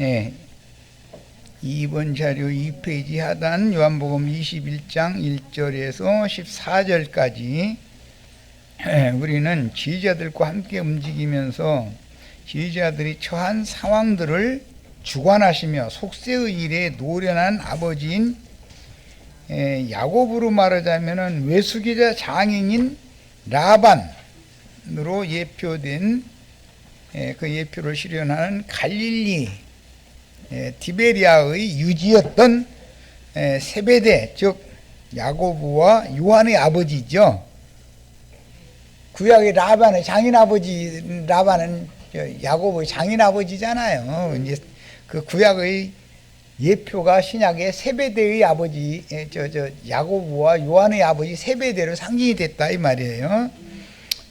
예, 2번 자료 2페이지 하단 요한복음 21장 1절에서 14절까지 우리는 지휘자들과 함께 움직이면서 지휘자들이 처한 상황들을 주관하시며 속세의 일에 노련한 아버지인 야곱으로 말하자면 외수기자 장인인 라반으로 예표된 그 예표를 실현하는 갈릴리 디베리아의 유지였던 세베대, 즉 야고보와 요한의 아버지죠. 구약의 라반의 장인 아버지, 라반은 야고보의 장인 아버지잖아요. 이제 그 구약의 예표가 신약의 세베대의 아버지, 야고보와 요한의 아버지 세베대로 상징이 됐다 이 말이에요.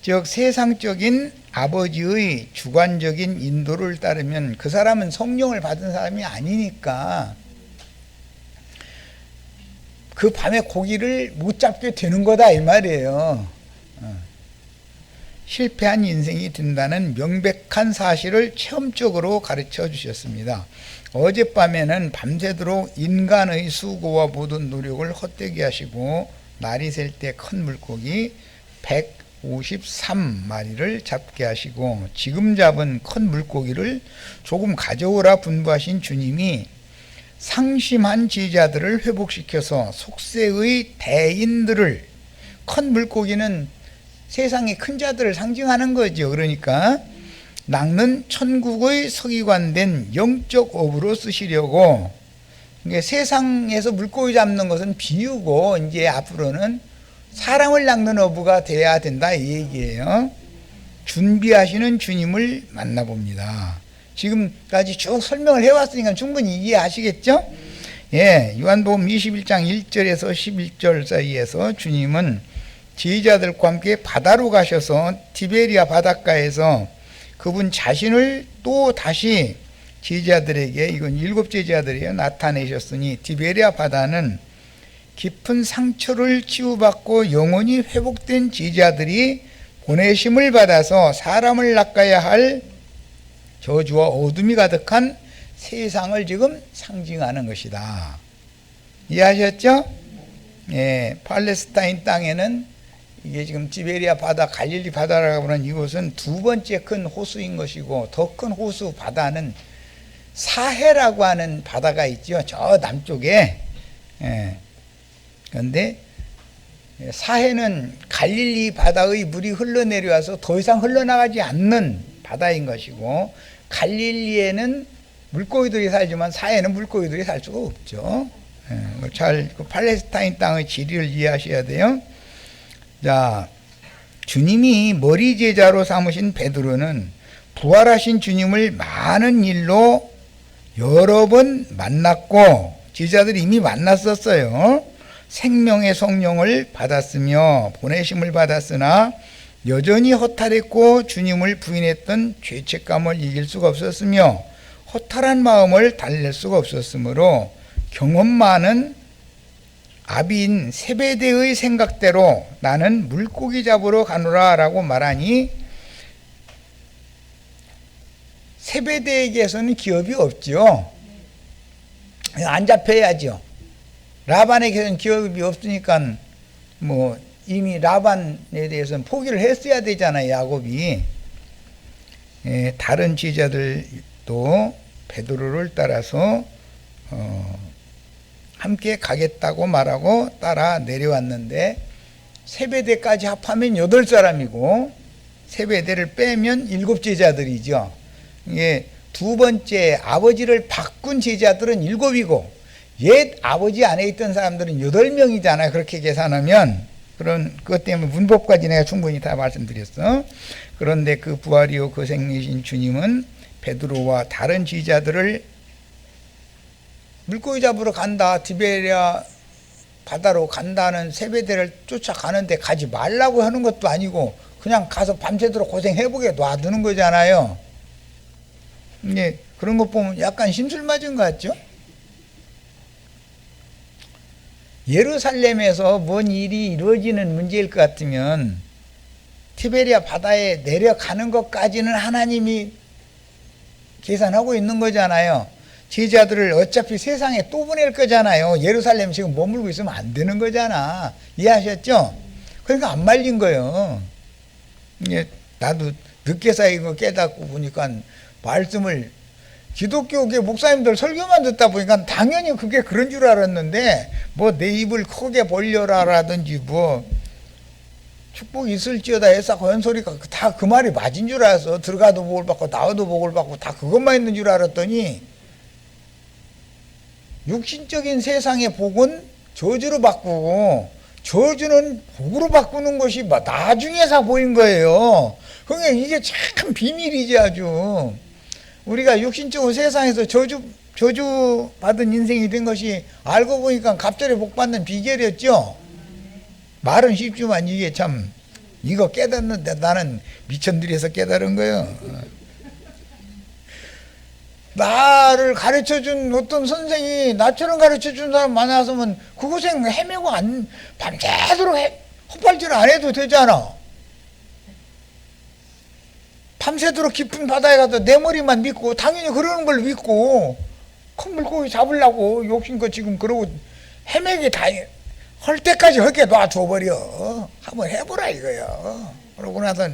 즉 세상적인 아버지의 주관적인 인도를 따르면 그 사람은 성령을 받은 사람이 아니니까 그 밤에 고기를 못 잡게 되는 거다 이 말이에요. 실패한 인생이 된다는 명백한 사실을 체험적으로 가르쳐 주셨습니다. 어젯밤에는 밤새도록 인간의 수고와 모든 노력을 헛되게 하시고 날이 셀 때 큰 물고기 153마리를 잡게 하시고 지금 잡은 큰 물고기를 조금 가져오라 분부하신 주님이 상심한 지휘자들을 회복시켜서 속세의 대인들을, 큰 물고기는 세상의 큰 자들을 상징하는 거죠. 그러니까 낚는 천국의 서기관된 영적 어부로 쓰시려고. 그러니까 세상에서 물고기 잡는 것은 비유고 이제 앞으로는 사람을 낚는 어부가 돼야 된다 이 얘기예요. 준비하시는 주님을 만나봅니다. 지금까지 쭉 설명을 해왔으니까 충분히 이해하시겠죠? 예, 요한복음 21장 1절에서 11절 사이에서 주님은 지휘자들과 함께 바다로 가셔서 티베리아 바닷가에서 그분 자신을 또 다시 지휘자들에게, 이건 7 제자들이에요, 나타내셨으니 티베리아 바다는 깊은 상처를 치유받고 영혼이 회복된 지휘자들이 보내심을 받아서 사람을 낚아야 할 저주와 어둠이 가득한 세상을 지금 상징하는 것이다. 이해하셨죠? 예, 팔레스타인 땅에는 이게 지금 티베리아 바다, 갈릴리 바다라고 하는 이곳은 두 번째 큰 호수인 것이고, 더 큰 호수 바다는 사해라고 하는 바다가 있죠. 저 남쪽에. 예. 그런데 사해는 갈릴리 바다의 물이 흘러내려와서 더 이상 흘러나가지 않는 바다인 것이고, 갈릴리에는 물고기들이 살지만 사해는 물고기들이 살 수가 없죠. 잘 그 팔레스타인 땅의 지리를 이해하셔야 돼요. 자, 주님이 머리 제자로 삼으신 베드로는 부활하신 주님을 많은 일로 여러 번 만났고, 제자들이 이미 만났었어요. 생명의 성령을 받았으며 보내심을 받았으나 여전히 허탈했고 주님을 부인했던 죄책감을 이길 수가 없었으며 허탈한 마음을 달랠 수가 없었으므로 경험 많은 아비인 세베대의 생각대로 나는 물고기 잡으러 가노라 라고 말하니, 세베대에게서는 기업이 없죠. 안 잡혀야죠. 라반에게서는 기업이 없으니까 뭐 이미 라반에 대해서는 포기를 했어야 되잖아요, 야곱이. 다른 지휘자들도 베드로를 따라서 함께 가겠다고 말하고 따라 내려왔는데, 세베대까지 합하면 8사람이고 세베대를 빼면 7 제자들이죠. 이게 두 번째 아버지를 바꾼 제자들은 7이고 옛 아버지 안에 있던 사람들은 8명이잖아요. 그렇게 계산하면. 그런 것 때문에 문법까지 내가 충분히 다 말씀드렸어. 그런데 그 부활이요 그 생리신 주님은 베드로와 다른 지휘자들을 물고기 잡으러 간다, 디베리아 바다로 간다는 세베대를 쫓아가는데 가지 말라고 하는 것도 아니고 그냥 가서 밤새도록 고생해보게 놔두는 거잖아요. 이게 그런 것 보면 약간 심술 맞은 것 같죠? 예루살렘에서 뭔 일이 이루어지는 문제일 것 같으면 티베리아 바다에 내려가는 것까지는 하나님이 계산하고 있는 거잖아요. 제자들을 어차피 세상에 또 보낼 거잖아요. 예루살렘 지금 머물고 있으면 안 되는 거잖아. 이해하셨죠? 그러니까 안 말린 거예요. 이게 나도 늦게서 이거 깨닫고 보니까 말씀을 기독교계 목사님들 설교만 듣다 보니까 당연히 그게 그런 줄 알았는데 뭐 내 입을 크게 벌려라라든지 뭐 축복이 있을지어다 해서 그런 소리가 다 그 말이 맞은 줄 알았어. 들어가도 복을 받고 나와도 복을 받고 다 그것만 있는 줄 알았더니 육신적인 세상의 복은 저주로 바꾸고 저주는 복으로 바꾸는 것이 나중에서 보인 거예요. 그러니까 이게 참 비밀이지 아주. 우리가 육신적인 세상에서 저주 받은 인생이 된 것이 알고 보니까 갑자기 복 받는 비결이었죠. 말은 쉽지만 이게 참 이거 깨닫는데 나는 미천들에서 깨달은 거예요. 나를 가르쳐준 어떤 선생이 나처럼 가르쳐준 사람 많았으면 그 고생 헤매고 밤새도록 헛발질 안 해도 되잖아. 밤새도록 깊은 바다에 가서 내 머리만 믿고 당연히 그러는 걸 믿고 큰 물고기 잡으려고 욕심껏 지금 그러고 헤매게 다 할 때까지 헐게 놔줘버려. 한번 해보라 이거야. 그러고 나서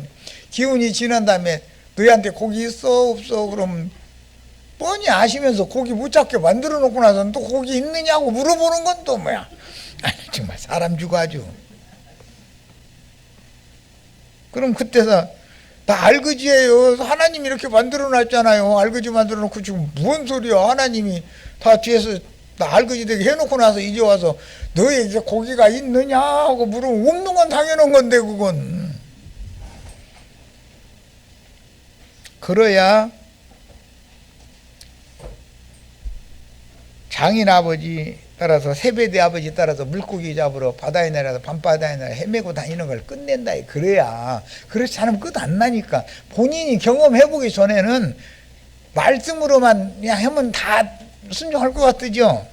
기운이 지난 다음에 너희한테 고기 있어 없어 그럼 뻔히 아시면서 고기 못 잡게 만들어 놓고 나서 또 고기 있느냐고 물어보는 건 또 뭐야. 아니 정말 사람 주고 아주. 그럼 그때서 나 알그지예요. 하나님이 이렇게 만들어 놨잖아요. 알그지 만들어 놓고 지금 무슨 소리야. 하나님이 다 뒤에서 나 알그지 되게 해놓고 나서 이제 와서 너에게 고기가 있느냐 하고 물으면 없는 건 당연한 건데 그건. 그래야 장인 아버지 따라서 세베대 아버지 따라서 물고기 잡으러 바다에 내려서 밤바다에 내려 헤매고 다니는 걸 끝낸다. 그래야. 그렇지 않으면 끝 안 나니까. 본인이 경험해보기 전에는 말씀으로만 그냥 하면 다 순종할 것 같으죠.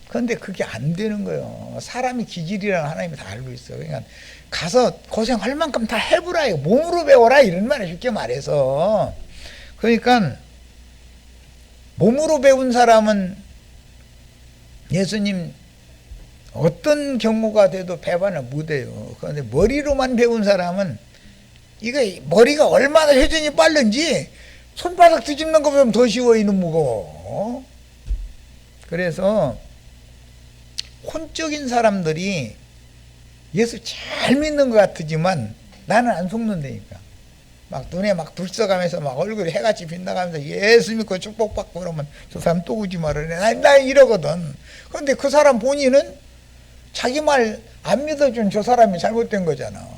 그런데 그게 안 되는 거예요. 사람이 기질이라는 하나님이 다 알고 있어요. 그러니까 가서 고생할 만큼 다 해보라. 몸으로 배워라. 이런 말에 쉽게 말해서. 그러니까 몸으로 배운 사람은 예수님 어떤 경우가 돼도 배반을 못해요. 그런데 머리로만 배운 사람은 이거 머리가 얼마나 회전이 빠른지 손바닥 뒤집는 것보다 더 쉬워 이놈 무거워. 그래서 혼적인 사람들이 예수 잘 믿는 것 같지만 나는 안 속는다니까. 막 눈에 막 불써가면서 막 얼굴이 해같이 빛나가면서 예수 믿고 축복받고 그러면 저 사람 또 오지 말아라. 나 이러거든. 그런데 그 사람 본인은 자기 말 안 믿어준 저 사람이 잘못된 거잖아.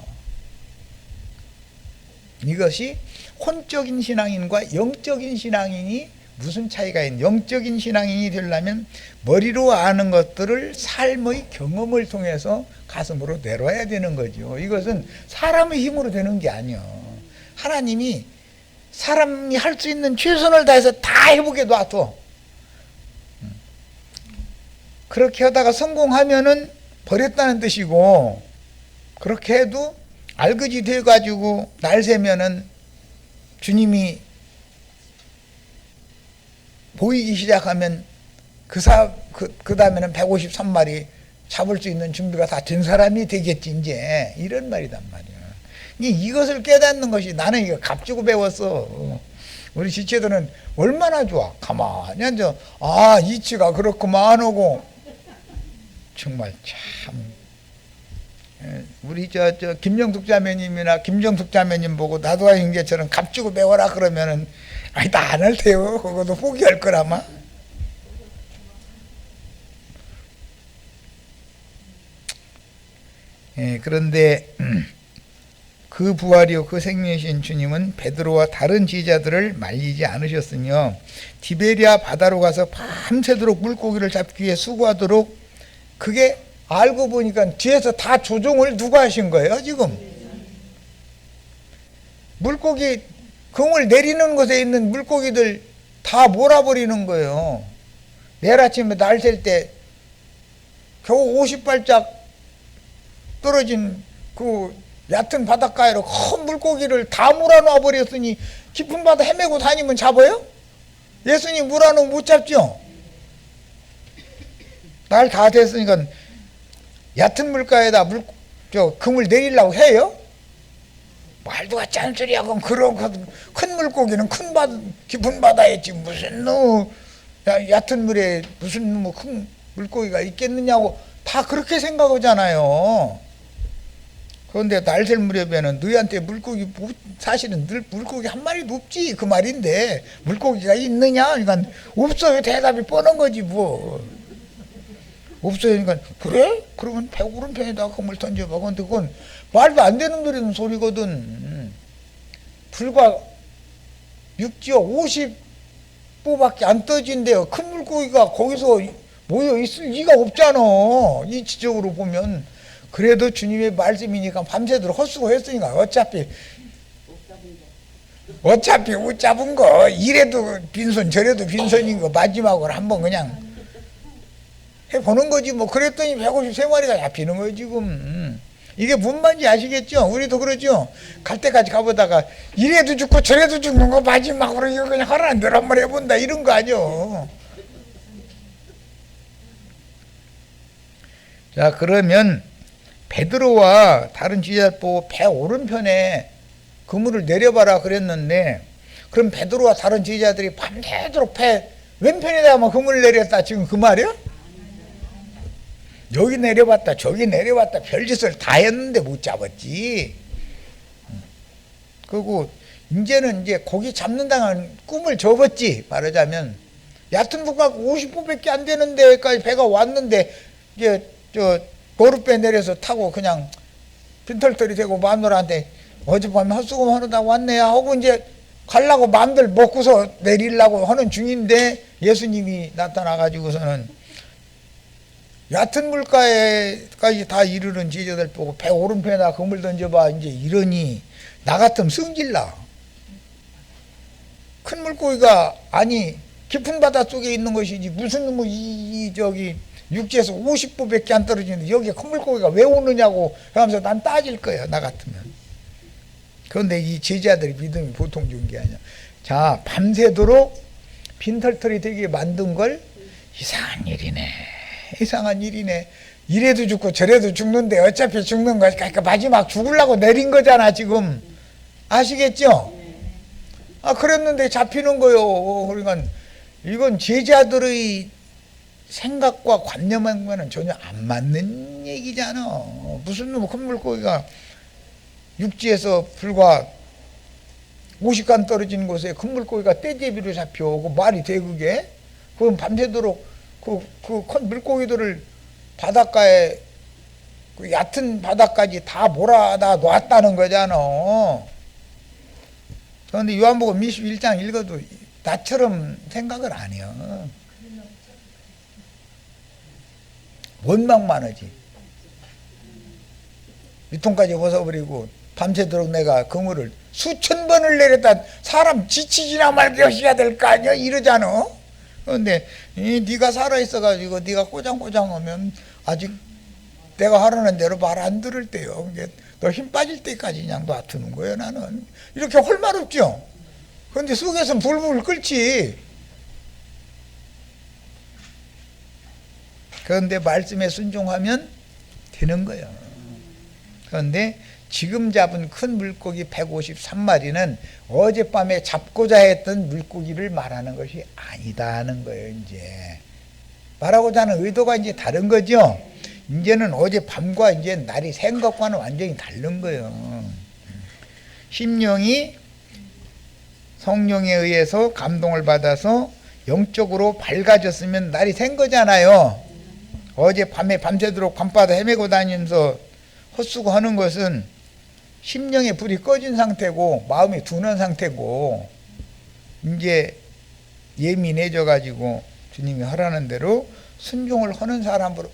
이것이 혼적인 신앙인과 영적인 신앙인이 무슨 차이가 있는? 영적인 신앙인이 되려면 머리로 아는 것들을 삶의 경험을 통해서 가슴으로 내려야 되는 거죠. 이것은 사람의 힘으로 되는 게 아니야. 하나님이 사람이 할 수 있는 최선을 다해서 다 해보게 놔둬. 그렇게 하다가 성공하면은 버렸다는 뜻이고, 그렇게 해도 알그지 돼가지고 날 새면은 주님이 보이기 시작하면 그 다음에는 153마리 잡을 수 있는 준비가 다 된 사람이 되겠지 이제. 이런 말이단 말이야. 이것을 깨닫는 것이 나는 이거 값주고 배웠어. 우리 지체들은 얼마나 좋아. 가만히 앉아. 아 이치가 그렇구만 하고. 정말 참 우리 저 김정숙 자매님이나 김정숙 자매님 보고 나도와 형제처럼 값주고 배워라 그러면은 아니 나 안 할 테요. 그것도 포기할 거라마. 그런데 그 부활이요 그 생명이신 주님은 베드로와 다른 제자들을 말리지 않으셨으며 디베리아 바다로 가서 밤새도록 물고기를 잡기 위해 수고하도록, 그게 알고 보니까 뒤에서 다 조종을 누가 하신 거예요 지금? 물고기 금을 내리는 곳에 있는 물고기들 다 몰아버리는 거예요. 내일 아침에 날 셀 때 겨우 50발짝 떨어진 그 얕은 바닷가에로 큰 물고기를 다 몰아놔 버렸으니 깊은 바다 헤매고 다니면 잡아요? 예수님 몰아놓으면 못 잡죠? 날 다 됐으니까 얕은 물가에다 금을 내리려고 해요? 말도 같지 않은 소리야. 그럼 그런 큰 물고기는 깊은 바다에 있지 무슨 얕은 물에 무슨 큰 물고기가 있겠느냐고 다 그렇게 생각하잖아요. 그런데 날샐 무렵에는 너희한테 물고기 사실은 늘 물고기 한 마리도 없지 그 말인데 물고기가 있느냐? 그러니까 없어요. 대답이 뻔한 거지 뭐. 없어요. 그러니까 그래? 그러면 오른편에다 금을 던져봐. 근데 그건 말도 안 되는 소리거든. 불과 육지역 50보밖에 안 떠진대요. 큰 물고기가 거기서 모여 있을 리가 없잖아. 이치적으로 보면. 그래도 주님의 말씀이니까 밤새도록 헛수고했으니까 어차피 못 잡은 거 이래도 빈손 저래도 빈손인 거 마지막으로 한번 그냥 해보는 거지 뭐. 그랬더니 153마리가 잡히는 거예요 지금. 이게 뭔 말인지 아시겠죠? 우리도 그러죠. 갈 때까지 가보다가 이래도 죽고 저래도 죽는 거 마지막으로 이거 그냥 하라는 대로 한번 해본다 이런 거 아니요. 자, 그러면 베드로와 다른 지도자 보고 배 오른편에 그물을 내려봐라 그랬는데, 그럼 베드로와 다른 지도자들이 밤새도록 배 왼편에다가 그물을 내렸다 지금 그 말이야? 여기 내려봤다 저기 내려봤다 별짓을 다 했는데 못 잡았지. 그리고 이제는 이제 고기 잡는다는 꿈을 접었지. 말하자면 얕은 부가 50부밖에 안 되는 데까지 배가 왔는데 이제 도루배 내려서 타고 그냥 빈털털이 되고 마누라한테 어젯밤에 헛수고 하러다 왔네야 하고 이제 가려고 마음들 먹고서 내리려고 하는 중인데 예수님이 나타나가지고서는 얕은 물가에까지 다 이르는 제자들 보고 배 오른편에다 그물 던져봐 이제 이러니 나 같으면 성질나. 큰 물고기가 아니 깊은 바다 속에 있는 것이지 무슨 육지에서 50보밖에 안 떨어지는데 여기에 큰 물고기가 왜 오느냐고 하면서 난 따질 거예요 나 같으면. 그런데 이 제자들의 믿음이 보통 좋은 게 아니야. 자, 밤새도록 빈털털이 되게 만든 걸 이상한 일이네. 이래도 죽고 저래도 죽는데 어차피 죽는 거니까 그러니까 마지막 죽으려고 내린 거잖아 지금. 아시겠죠? 그랬는데 잡히는 거요. 그러니까 이건 제자들의 생각과 관념과는 전혀 안 맞는 얘기잖아. 무슨 큰 물고기가 육지에서 불과 50간 떨어지는 곳에 큰 물고기가 떼제비로 잡혀. 그 말이 돼 그게? 그럼 밤새도록 그 큰 물고기들을 바닷가에 그 얕은 바다까지 다 몰아다 놨다는 거잖아. 그런데 요한복음 21장 읽어도 나처럼 생각을 안 해요. 원망만 하지. 밑통까지 벗어버리고 밤새도록 내가 그물을 수천 번을 내렸다. 사람 지치지나 말게 하셔야 될 거 아니야 이러잖아. 그런데 네가 살아있어가지고 네가 꼬장꼬장하면 아직 내가 하라는 대로 말 안 들을 때요. 너 힘 빠질 때까지 그냥 놔두는 거예요 나는. 이렇게 할 말 없죠. 그런데 속에서는 불불 끓지. 그런데 말씀에 순종하면 되는 거예요. 그런데 지금 잡은 큰 물고기 153마리는 어젯밤에 잡고자 했던 물고기를 말하는 것이 아니다 하는 거예요. 이제 말하고자 하는 의도가 이제 다른 거죠. 이제는 어젯밤과 이제 날이 샌 것과는 완전히 다른 거예요. 심령이 성령에 의해서 감동을 받아서 영적으로 밝아졌으면 날이 샌 거잖아요. 어젯밤에 밤새도록 밤바다 헤매고 다니면서 헛수고 하는 것은 심령의 불이 꺼진 상태고 마음이 둔한 상태고 이제 예민해져 가지고 주님이 하라는 대로 순종을 하는 사람으로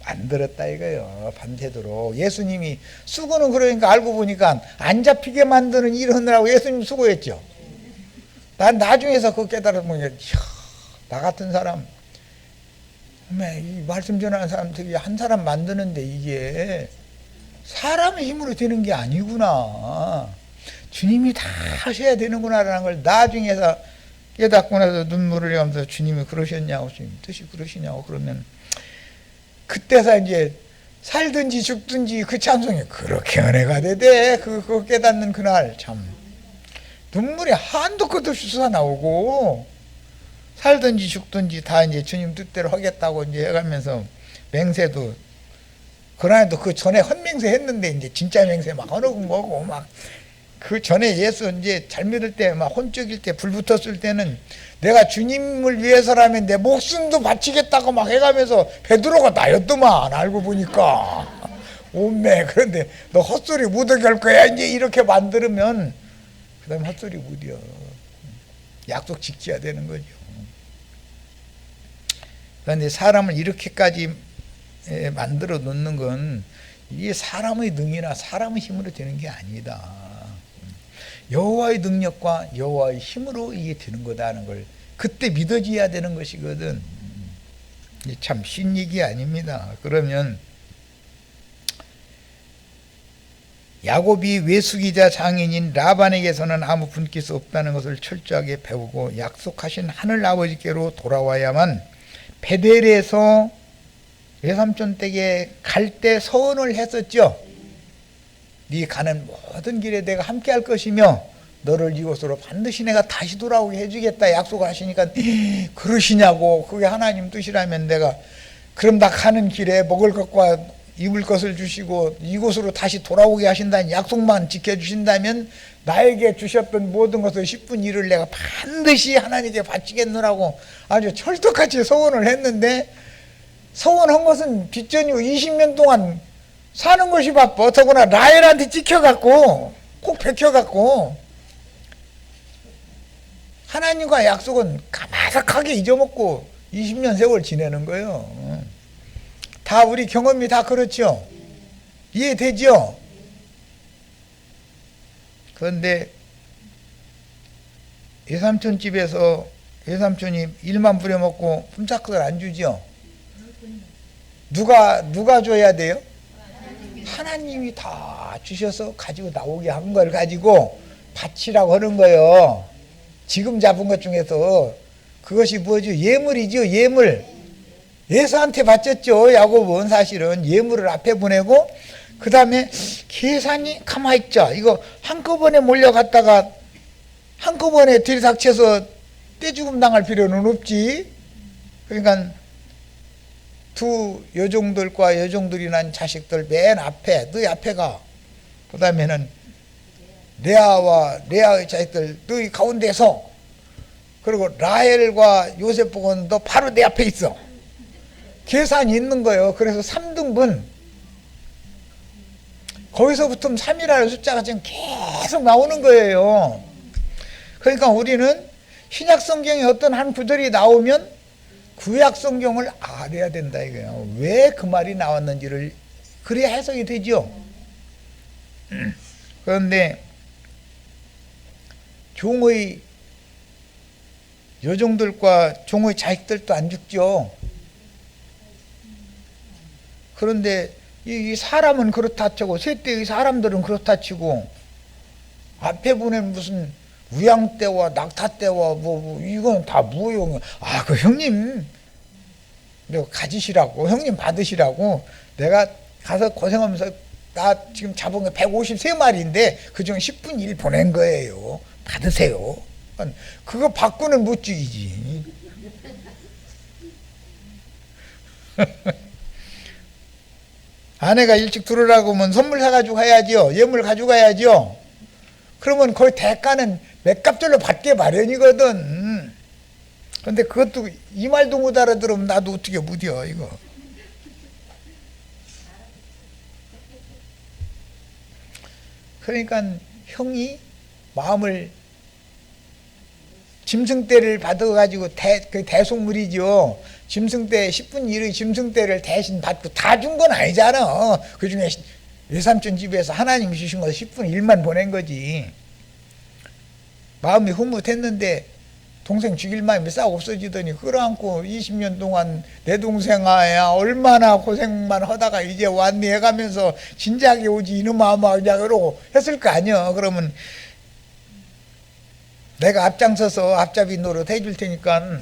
만들었다 이거예요. 밤새도록. 예수님이 수고는 그러니까 알고 보니까 안 잡히게 만드는 일을 하느라고 예수님 수고했죠. 난 나중에서 그거 깨달으면 나 같은 사람 이 말씀 전하는 사람들이 한 사람 만드는데 이게 사람의 힘으로 되는 게 아니구나. 주님이 다 하셔야 되는구나라는 걸 나중에서 깨닫고 나서 눈물을 흘리면서 주님이 그러셨냐고, 주님 뜻이 그러시냐고 그러면 그때서 이제 살든지 죽든지 그 찬송이 그렇게 은혜가 되대. 그거 깨닫는 그날 참 눈물이 한도 끝 없이 쏟아나오고, 살든지 죽든지 다 이제 주님 뜻대로 하겠다고 이제 해가면서 맹세도, 그러나도 그 전에 헛맹세 했는데 이제 진짜 맹세 막 하는 거고, 막 그 전에 예수 이제 잘 믿을 때 막 혼적일 때 불 붙었을 때는 내가 주님을 위해서라면 내 목숨도 바치겠다고 막 해가면서 베드로가 나였더만 알고 보니까. 오메. 그런데 너 헛소리 못하게 할 거야 이제 이렇게 만들면 그 다음에 헛소리 못이요. 약속 지켜야 되는 거죠. 그런데 사람을 이렇게까지 만들어 놓는 건 이게 사람의 능이나 사람의 힘으로 되는 게 아니다. 여호와의 능력과 여호와의 힘으로 이게 되는 거다는 걸 그때 믿어져야 되는 것이거든. 참 쉬운 얘기 아닙니다. 그러면 야곱이 외숙이자 장인인 라반에게서는 아무 분깃이 없다는 것을 철저하게 배우고 약속하신 하늘 아버지께로 돌아와야만 베델에서 외삼촌 댁에 갈 때 서원을 했었죠. 네 가는 모든 길에 내가 함께 할 것이며 너를 이곳으로 반드시 내가 다시 돌아오게 해주겠다 약속을 하시니까 그러시냐고. 그게 하나님 뜻이라면 내가 그럼 나 가는 길에 먹을 것과 입을 것을 주시고 이곳으로 다시 돌아오게 하신다는 약속만 지켜주신다면 나에게 주셨던 모든 것을 10분 일을 내가 반드시 하나님께 바치겠노라고 아주 철떡같이 서원을 했는데, 서원한 것은 뒷전이고 20년 동안 사는 것이 바빠. 더구나 라헬한테 찍혀갖고 꼭 베껴갖고 하나님과 약속은 까마득하게 잊어먹고 20년 세월 지내는 거예요. 다 우리 경험이 다 그렇죠. 이해되죠? 그런데 외삼촌 집에서 외삼촌이 일만 부려먹고 훔짝을 안 주죠. 누가 줘야 돼요? 하나님이 다 주셔서 가지고 나오게 한 걸 가지고 바치라고 하는 거예요. 지금 잡은 것 중에서 그것이 뭐죠? 예물이죠. 예물. 예수한테 바쳤죠. 야곱은 사실은 예물을 앞에 보내고 그 다음에 계산이 가만히 있자. 이거 한꺼번에 몰려갔다가 한꺼번에 들이닥쳐서 떼죽음 당할 필요는 없지. 그러니까 두 여종들과 여종들이 난 자식들 맨 앞에, 너희 앞에 가. 그 다음에는 레아와 레아의 자식들 너희 가운데 서. 그리고 라헬과 요셉 보고는 너 바로 내 앞에 있어. 계산이 있는 거예요. 그래서 3등분. 거기서부터 3이라는 숫자가 지금 계속 나오는 거예요. 그러니까 우리는 신약 성경에 어떤 한 구절이 나오면 구약 성경을 알아야 된다 이거예요. 왜 그 말이 나왔는지를 그래야 해석이 되죠. 그런데 종의 여종들과 종의 자식들도 안 죽죠. 그런데 이 사람은 그렇다 치고 셋대의 사람들은 그렇다 치고 앞에 보낸 무슨 우양떼와 낙타떼와 뭐 이건 다 뭐예요. 아, 그 형님 내가 가지시라고, 형님 받으시라고 내가 가서 고생하면서 나 지금 잡은 거 153마리인데 그중 10분 일 보낸 거예요. 받으세요. 그거 받고는 못 죽이지. 아내가 일찍 들어오라고 하면 선물 사가지고 가야죠. 예물 가지고 가야죠. 그러면 거의 대가는 맷값절로 받게 마련이거든. 근데 그것도 이 말도 못 알아들으면 나도 어떻게 무뎌 이거. 그러니까 형이 마음을 짐승떼를 받아가지고 그 대속물이죠. 짐승떼 10분 일의 짐승떼를 대신 받고 다 준 건 아니잖아. 그 중에 외삼촌 집에서 하나님이 주신 거 10분 일만 보낸 거지. 마음이 흐뭇했는데 동생 죽일 마음이 싹 없어지더니 끌어안고 20년 동안 내 동생아야 얼마나 고생만 하다가 이제 왔니 해가면서 진작에 오지 이놈 아마 그냥 그러고 했을 거 아니야. 그러면 내가 앞장서서 앞잡이 노릇 해줄 테니까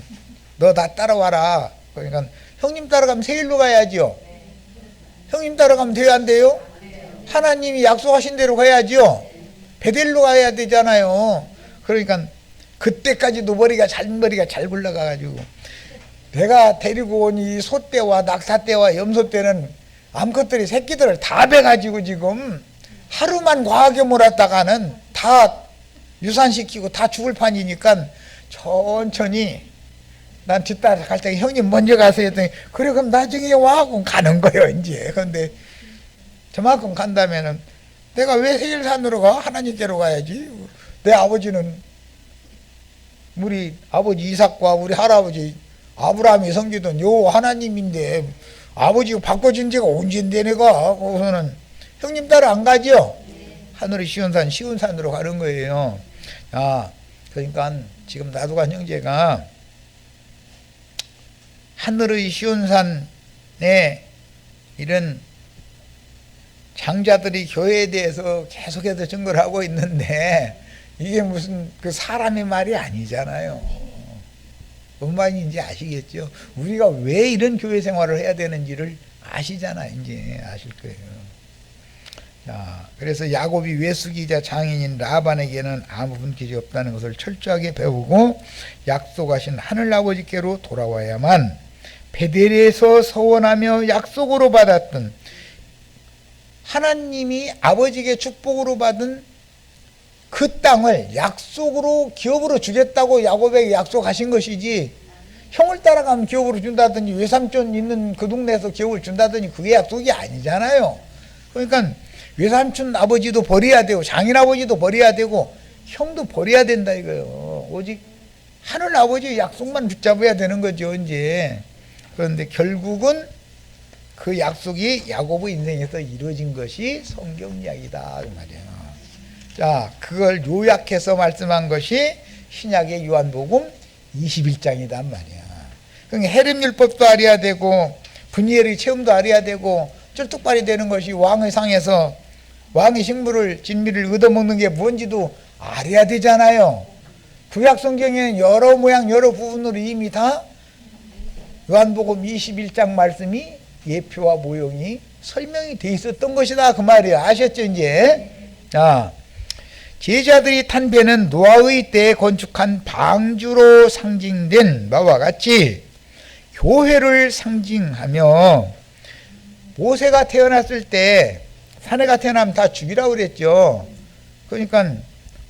너 나 따라와라. 그러니까 형님 따라가면 세일로 가야죠. 형님 따라가면 돼요 안 돼요? 하나님이 약속하신 대로 가야죠. 베델로 가야 되잖아요. 그러니까 그때까지도 머리가 잘 굴러가가지고 내가 데리고 온 이 소떼와 낙사떼와 염소떼는 암컷들이 새끼들을 다 베가지고 지금 하루만 과하게 몰았다가는 다 유산시키고 다 죽을 판이니까 천천히 난 뒤따라갈 때 형님 먼저 가세요 했더니 그래 그럼 나중에 와 하고 가는 거예요 이제. 그런데 저만큼 간다면은 내가 왜 세일산으로 가? 하나님께로 가야지. 내 아버지는 우리 아버지 이삭과 우리 할아버지 아브라함이 섬기던 요 하나님인데 아버지가 바꿔준 지가 언젠데 내가. 거기서는 형님 따라 안 가죠. 하늘의 쉬운 산으로 가는 거예요. 그러니까 지금 나도간 형제가 하늘의 쉬운 산에 이런 장자들이 교회에 대해서 계속해서 증거를 하고 있는데 이게 무슨 그 사람의 말이 아니잖아요. 뭔 말인지 아시겠죠? 우리가 왜 이런 교회 생활을 해야 되는지를 아시잖아요. 이제 아실 거예요. 자, 그래서 야곱이 외숙이자 장인인 라반에게는 아무 분깃이 없다는 것을 철저하게 배우고 약속하신 하늘아버지께로 돌아와야만 베델에서 서원하며 약속으로 받았던 하나님이 아버지에게 축복으로 받은 그 땅을 약속으로 기업으로 주겠다고 야곱에게 약속하신 것이지 형을 따라가면 기업으로 준다더니 외삼촌 있는 그 동네에서 기업을 준다더니 그게 약속이 아니잖아요. 그러니까 외삼촌 아버지도 버려야 되고 장인 아버지도 버려야 되고 형도 버려야 된다 이거예요. 오직 하늘 아버지의 약속만 붙잡아야 되는 거죠 이제. 그런데 결국은 그 약속이 야곱의 인생에서 이루어진 것이 성경 이야기다 그 말이에요. 자, 그걸 요약해서 말씀한 것이 신약의 요한복음 21장이단 말이야. 그러니까 해림율법도 알아야 되고 분이엘의 체험도 알아야 되고 쩔뚝발이 되는 것이 왕의 상에서 왕의 식물을 진미를 얻어먹는 게 뭔지도 알아야 되잖아요. 구약 성경에는 여러 모양 여러 부분으로 이미 다 요한복음 21장 말씀이 예표와 모형이 설명이 돼 있었던 것이다 그 말이에요. 아셨죠 이제? 자, 제자들이 탄 배는 노아의 때에 건축한 방주로 상징된 바와 같이 교회를 상징하며 모세가 태어났을 때 사내가 태어나면 다 죽이라고 그랬죠. 그러니까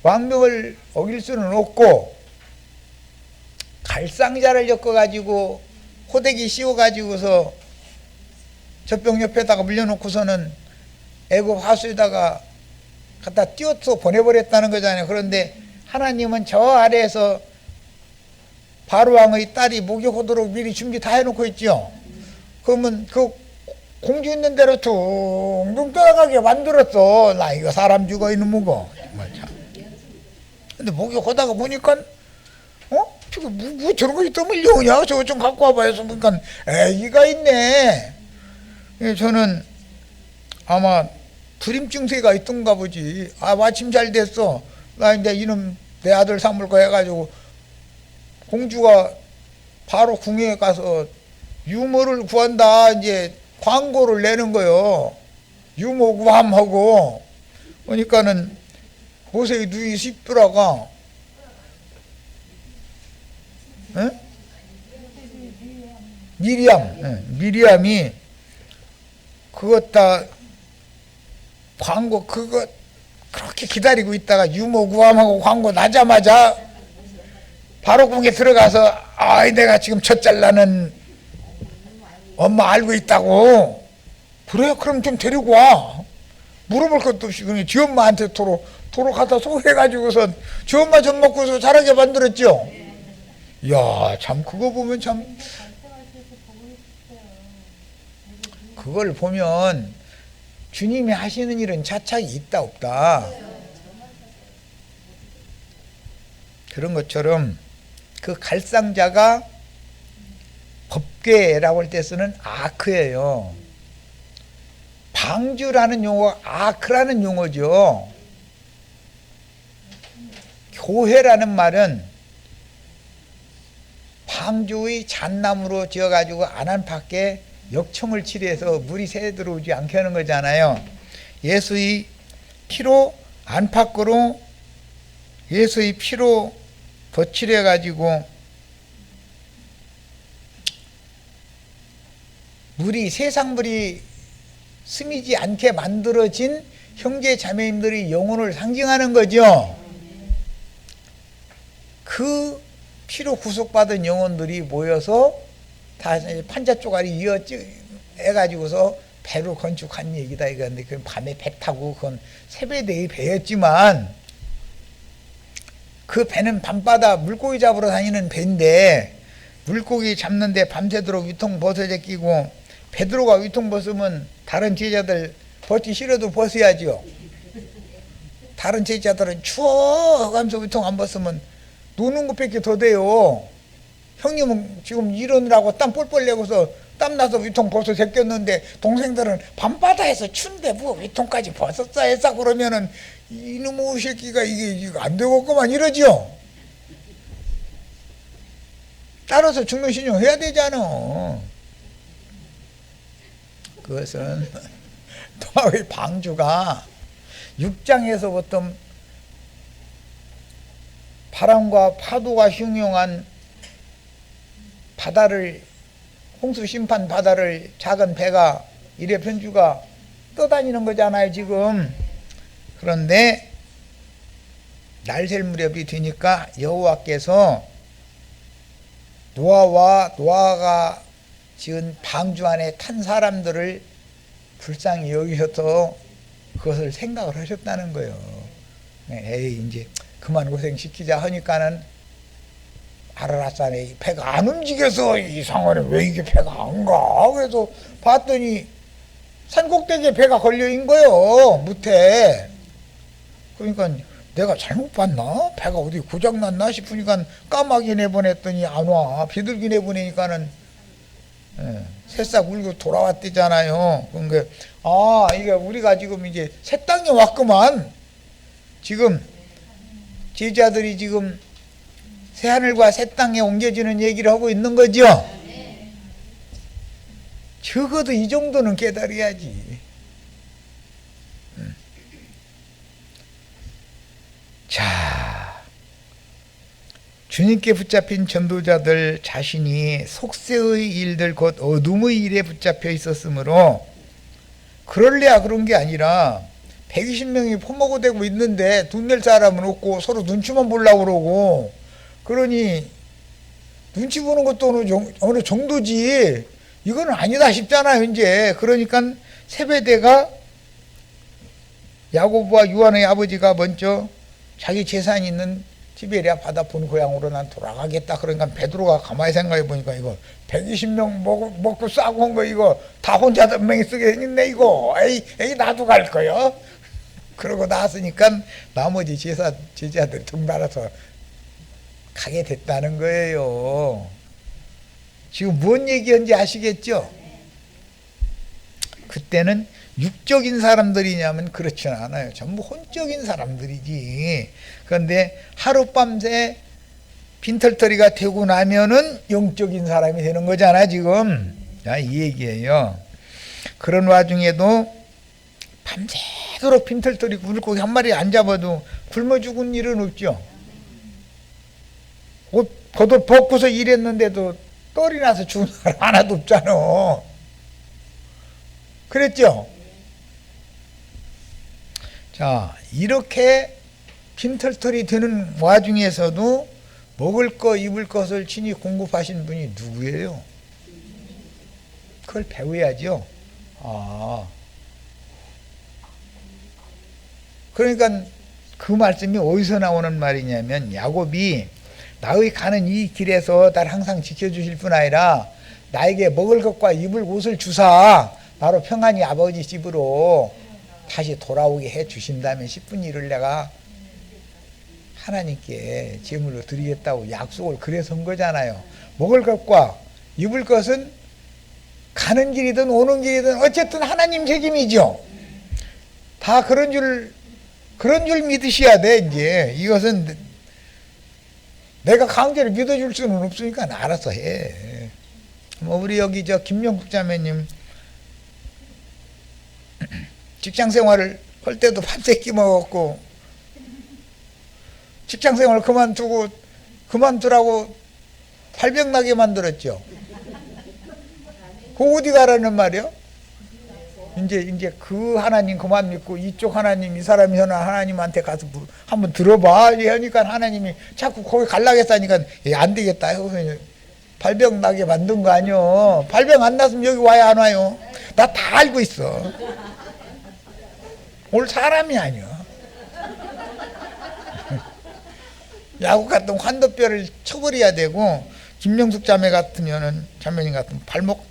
왕명을 어길 수는 없고 갈상자를 엮어가지고 호대기 씌워가지고서 젖병 옆에다가 물려놓고서는 애굽 하수에다가 갖다 띄워서 보내버렸다는 거잖아요. 그런데 하나님은 저 아래에서 바로왕의 딸이 목욕하도록 미리 준비 다 해놓고 있죠. 그러면 그 공주 있는 대로 퉁퉁 떠나가게 만들었어. 나 이거 사람 죽어 있는 무거. 근데 목욕하다가 보니까 저거 뭐 저런 거 있다면 밀려오냐? 저거 좀 갖고 와봐요. 그러니까 애기가 있네. 저는 아마 불임 증세가 있던가 보지. 마침 잘 됐어. 나 이제 이놈 내 아들 삼을 거 해가지고 공주가 바로 궁에 가서 유모를 구한다. 이제 광고를 내는 거요. 유모 구함하고. 그러니까는 모세의 누이 십두라가 미리암이 그것 다 광고 그거 그렇게 기다리고 있다가 유모 구함하고 광고 나자마자 바로 궁에 들어가서 내가 지금 첫 잘나는 엄마 알고 있다고. 그래 그럼 좀 데리고 와. 물어볼 것도 없이 그냥 지 엄마한테 도로 갖다 소개해가지고서 지 엄마 젖 먹고서 자라게 만들었죠. 이야 참 그거 보면 참 그걸 보면 주님이 하시는 일은 차착이 있다 없다 그런 것처럼 그 갈상자가 법궤라고 할 때 쓰는 아크예요. 방주라는 용어가 아크라는 용어죠. 교회라는 말은 방주의 잣나무로 지어가지고 안팎에 역청을 칠해서 물이 새 들어오지 않게 하는 거잖아요. 예수의 피로 안팎으로 예수의 피로 거칠해가지고 물이 세상 물이 스미지 않게 만들어진 형제 자매님들의 영혼을 상징하는 거죠. 그 피로 구속받은 영혼들이 모여서 다 판자 쪼가리 이어 해가지고서 배로 건축한 얘기다 이건데, 그 밤에 배 타고 그건 세배대의 배였지만 그 배는 밤바다 물고기 잡으러 다니는 배인데 물고기 잡는데 밤새도록 위통 벗어져 끼고 베드로가 위통 벗으면 다른 제자들 벗기 싫어도 벗어야죠. 다른 제자들은 추워 하면서 위통 안 벗으면 노는 것밖에 더 돼요. 형님은 지금 이러느라고 땀 뻘뻘 내고서 땀나서 위통 벗어 제꼈는데 동생들은 밤바다에서 추운데 뭐 위통까지 벗었어 했어 그러면은 이놈의 새끼가 이게 안 되겠구만 이러죠. 따라서 죽는 신용 해야 되잖아. 그것은 노아의 방주가 6장에서부터 바람과 파도가 흉흉한 바다를, 홍수 심판 바다를 작은 배가 이래 편주가 떠다니는 거잖아요 지금. 그런데 날샐 무렵이 되니까 여호와께서 노아가 지은 방주 안에 탄 사람들을 불쌍히 여기셔서 그것을 생각을 하셨다는 거예요. 에이 이제 그만 고생시키자 하니까는 아라라산에 배가 안 움직여서 이상하네, 왜 이게 배가 안 가? 그래서 봤더니 산꼭대기에 배가 걸려인 거예요, 무태. 그러니까 내가 잘못 봤나? 배가 어디 고장났나 싶으니까 까마귀 내보냈더니 안 와. 비둘기 내보내니까는 새싹 울고 돌아왔대잖아요. 그러니까 이게 우리가 지금 이제 새 땅에 왔구만. 지금 제자들이 지금 새 하늘과 새 땅에 옮겨지는 얘기를 하고 있는 거죠. 적어도 이 정도는 깨달아야지. 자, 주님께 붙잡힌 전도자들 자신이 속세의 일들 곧 어둠의 일에 붙잡혀 있었으므로 그럴래야 그런 게 아니라 120명이 포먹어대고 있는데 돈 낼 사람은 없고 서로 눈치만 보려고 그러고, 그러니 눈치 보는 것도 어느 정도지 이거는 아니다 싶잖아요 이제. 그러니까 세베대가 야고보와 요한의 아버지가 먼저 자기 재산이 있는 티베리아 바다 본 고향으로 난 돌아가겠다. 그러니까 베드로가 가만히 생각해 보니까 이거 120명 먹고 싸고 온 거 이거 다 혼자 몇 명이 쓰게 생겼네 이거. 에이 나도 갈 거요. 그러고 나왔으니까 나머지 제자들 덩달아서 가게 됐다는 거예요. 지금 뭔 얘기인지 아시겠죠? 그때는 육적인 사람들이냐면 그렇지는 않아요. 전부 혼적인 사람들이지. 그런데 하룻밤새 빈털터리가 되고 나면은 영적인 사람이 되는 거잖아 지금. 자, 이 얘기예요. 그런 와중에도 밤새도록 빈털터리 물고기 한 마리 안 잡아도 굶어 죽은 일은 없죠. 옷 겉옷 벗고서 일했는데도 떨이 나서 죽은 사람 하나도 없잖아. 그랬죠? 자, 이렇게 빈털털이 되는 와중에서도 먹을 거 입을 것을 친히 공급하신 분이 누구예요? 그걸 배워야죠. 그러니까 그 말씀이 어디서 나오는 말이냐면, 야곱이 나의 가는 이 길에서 날 항상 지켜주실 뿐 아니라 나에게 먹을 것과 입을 옷을 주사 바로 평안히 아버지 집으로 다시 돌아오게 해 주신다면 10분 일을 내가 하나님께 제물로 드리겠다고 약속을 그래서 한 거잖아요. 먹을 것과 입을 것은 가는 길이든 오는 길이든 어쨌든 하나님 책임이죠. 다 그런 줄 믿으셔야 돼. 이제 이것은 내가 강제로 믿어줄 수는 없으니까 알아서 해. 뭐 우리 여기 저 김명숙 자매님 직장 생활을 할 때도 밥새끼 먹었고 직장 생활 그만두라고 발병나게 만들었죠. 그 어디 가라는 말이요? 이제 그 하나님 그만 믿고 이쪽 하나님 이 사람이 하나님한테 가서 한번 들어봐 하니까 하나님이 자꾸 거기 갈라고 했다니까 안 되겠다 발병 나게 만든 거 아니요. 발병 안 났으면 여기 와야 안 와요. 나 다 알고 있어. 올 사람이 아니요. 야구 같은 환도뼈를 쳐버려야 되고 김명숙 자매님 같으면 발목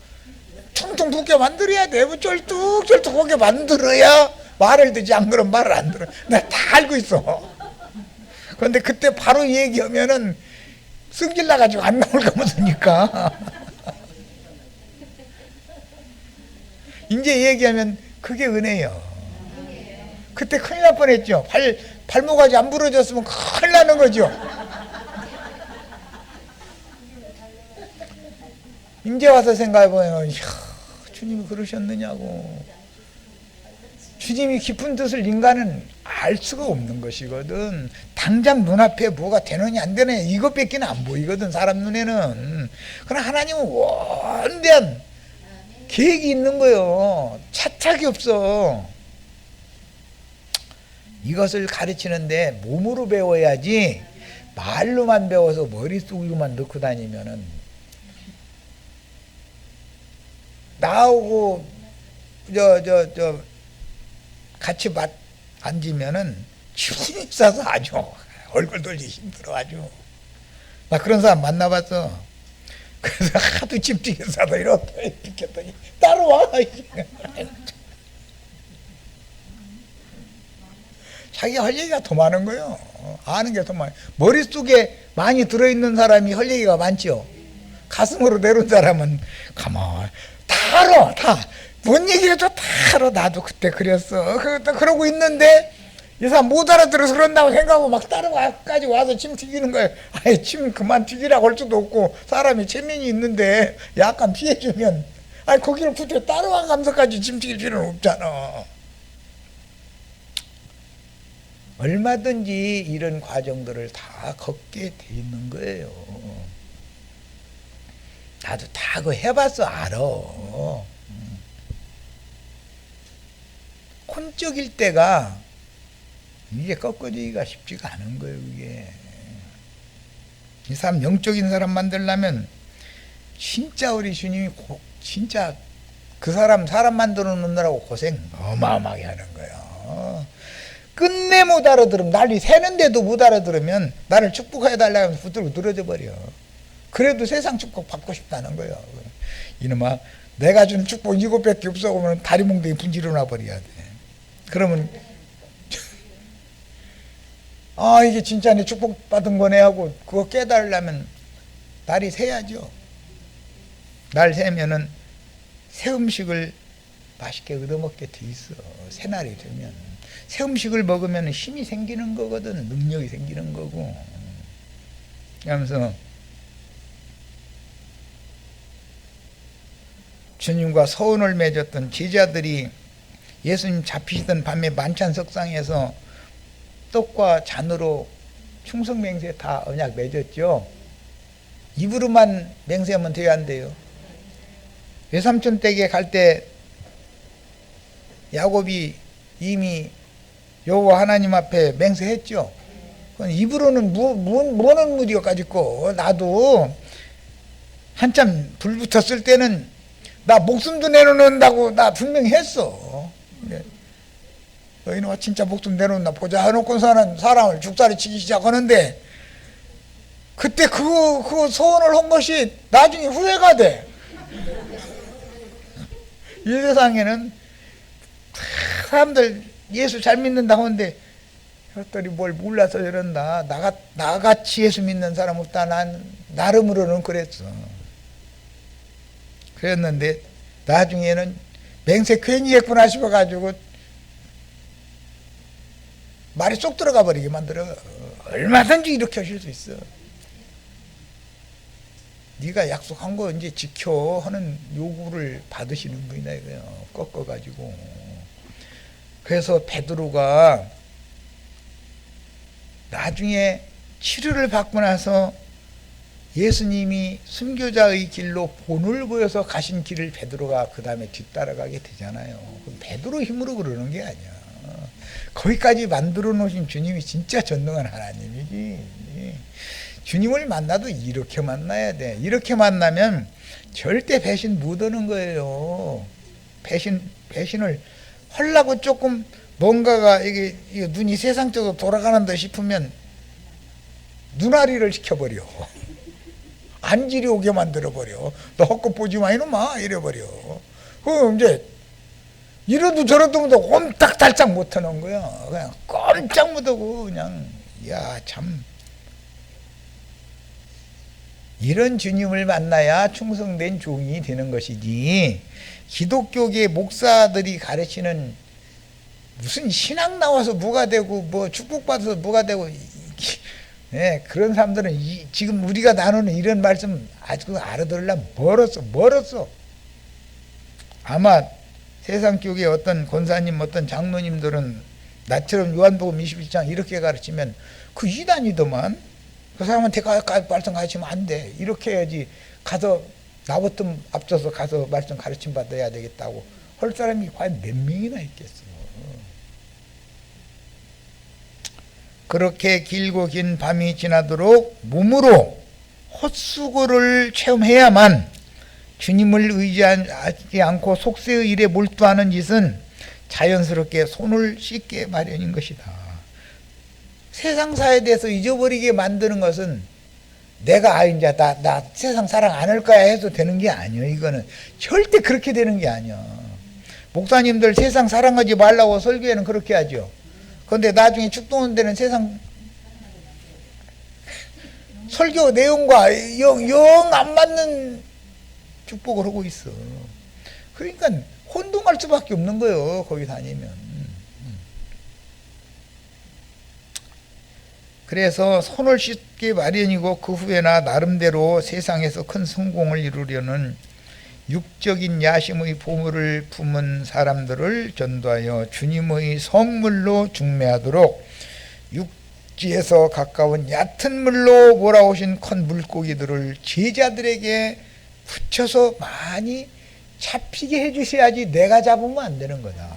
퉁퉁 붓게 만들어야 돼. 쩔뚝쩔뚝 하게 만들어야 말을 듣지. 안 그러면 말을 안 들어. 내가 다 알고 있어. 그런데 그때 바로 얘기하면은 승질 나가지고 안 나올 거 못하니까. 이제 얘기하면 그게 은혜요. 그때 큰일 날 뻔했죠. 발목까지 안 부러졌으면 큰일 나는 거죠. 이제 와서 생각해보면 주님이 그러셨느냐고. 주님이 깊은 뜻을 인간은 알 수가 없는 것이거든. 당장 눈앞에 뭐가 되느냐 안 되느냐 이것밖에 안 보이거든 사람 눈에는. 그러나 하나님은 원대한 계획이 있는 거요. 차착이 없어. 이것을 가르치는데 몸으로 배워야지 말로만 배워서 머릿속으로만 넣고 다니면은 나하고 같이 앉으면은 힘이 싸서 아주 얼굴 돌리기 힘들어 아주. 나 그런 사람 만나봤어. 그래서 하도 집중해서 이렇게 비켰더니 따라와. 자기가 할 얘기가 더 많은 거예요. 아는 게 더 많아요. 머릿속에 많이 들어있는 사람이 할 얘기가 많죠. 가슴으로 내려온 사람은 가만 다 알아. 다 뭔 얘기해도 다 알아. 나도 그때 그랬어. 그러고 있는데 이 사람 못 알아들어서 그런다고 생각하고 막 따라와까지 와서 침 튀기는 거예요. 아예 침 그만 튀기라고 할 수도 없고 사람이 체면이 있는데 약간 피해주면 아니 거기를 굳이 따라와 가면서까지 침 튀길 필요는 없잖아. 얼마든지 이런 과정들을 다 겪게 돼 있는 거예요. 나도 다 그거 해봤어. 알아. 콘적일 때가 이게 꺾어지기가 쉽지가 않은 거예요. 이게 이 사람 영적인 사람 만들려면 진짜 우리 주님이 진짜 그 사람 만들어 놓느라고 고생 어마어마하게 하는 거예요. 끝내 못 알아들으면 난리 새는데도 못 알아들으면 나를 축복해 달라고 하면서 붙들고 늘어져 버려. 그래도 세상 축복 받고 싶다는 거예요. 이놈아 내가 준 축복 이것밖에 없어 그러면 다리 몽둥이 분지러 놔버려야 돼. 그러면 아 이게 진짜 내 축복 받은 거네 하고 그거 깨달으려면 날이 새야죠. 날 새면은 새 음식을 맛있게 얻어먹게 돼 있어. 새날이 되면 새 음식을 먹으면 힘이 생기는 거거든. 능력이 생기는 거고. 그러면서 주님과 서운을 맺었던 제자들이 예수님 잡히시던 밤에 만찬 석상에서 떡과 잔으로 충성맹세 다 언약 맺었죠. 입으로만 맹세하면 돼야 안 돼요. 외삼촌 댁에 갈 때 야곱이 이미 여호와 하나님 앞에 맹세했죠. 입으로는 뭐는 무디가 있고 나도 한참 불 붙었을 때는 나 목숨도 내놓는다고 나 분명히 했어. 너희는 진짜 목숨 내놓나 보자 해놓고 사는 사람을 죽살이 치기 시작하는데 그때 그 소원을 한 것이 나중에 후회가 돼. 이 세상에는 사람들 예수 잘 믿는다고 하는데 저들이 뭘 몰라서 저런다. 나같이 예수 믿는 사람 없다. 난 나름으로는 그랬어. 그랬는데 나중에는 맹세 괜히 했구나 싶어가지고 말이 쏙 들어가 버리게 만들어. 얼마든지 이렇게 하실 수 있어. 네가 약속한 거 이제 지켜 하는 요구를 받으시는 분이다 이거요. 꺾어가지고. 그래서 베드로가 나중에 치료를 받고 나서 예수님이 순교자의 길로 본을 보여서 가신 길을 베드로가 그 다음에 뒤따라가게 되잖아요. 베드로 힘으로 그러는 게 아니야. 거기까지 만들어 놓으신 주님이 진짜 전능한 하나님이지. 주님을 만나도 이렇게 만나야 돼. 이렇게 만나면 절대 배신 못 하는 거예요. 배신을 하려고 조금 뭔가가 이게 눈이 세상 쪽으로 돌아가는 듯 싶으면 눈앓이를 시켜버려. 안 지려오게 만들어버려. 너 헛것 보지 마 이놈아 이래버려. 그럼 이제 이러도 저러도 옴딱달싹 못하는 거야. 그냥 꼼짝 못하고 그냥 야 참 이런 주님을 만나야 충성된 종이 되는 것이지 기독교계 목사들이 가르치는 무슨 신앙 나와서 뭐가 되고 뭐 축복받아서 뭐가 되고 네, 그런 사람들은 지금 우리가 나누는 이런 말씀 아직 알아들으려면 멀었어. 아마 세상 쪽에 어떤 권사님 어떤 장로님들은 나처럼 요한복음 21장 이렇게 가르치면 그 이단이더만 그 사람한테 말씀 가르치면 안 돼. 이렇게 해야지 가서 나부터 앞서서 가서 말씀 가르침 받아야 되겠다고 할 사람이 과연 몇 명이나 있겠어. 그렇게 길고 긴 밤이 지나도록 몸으로 헛수고를 체험해야만 주님을 의지하지 않고 속세의 일에 몰두하는 짓은 자연스럽게 손을 씻게 마련인 것이다. 세상사에 대해서 잊어버리게 만드는 것은 내가 이제 나 세상 사랑 안 할 거야 해도 되는 게 아니야. 이거는 절대 그렇게 되는 게 아니야. 목사님들 세상 사랑하지 말라고 설교에는 그렇게 하죠. 그런데 나중에 축도하는 데는 세상 설교 내용과 영 안 맞는 축복을 하고 있어. 그러니까 혼동할 수밖에 없는 거예요. 거기 다니면. 그래서 손을 씻기 마련이고 그 후에나 나름대로 세상에서 큰 성공을 이루려는 육적인 야심의 보물을 품은 사람들을 전도하여 주님의 성물로 중매하도록 육지에서 가까운 얕은 물로 몰아오신 큰 물고기들을 제자들에게 붙여서 많이 잡히게 해주셔야지 내가 잡으면 안 되는 거다.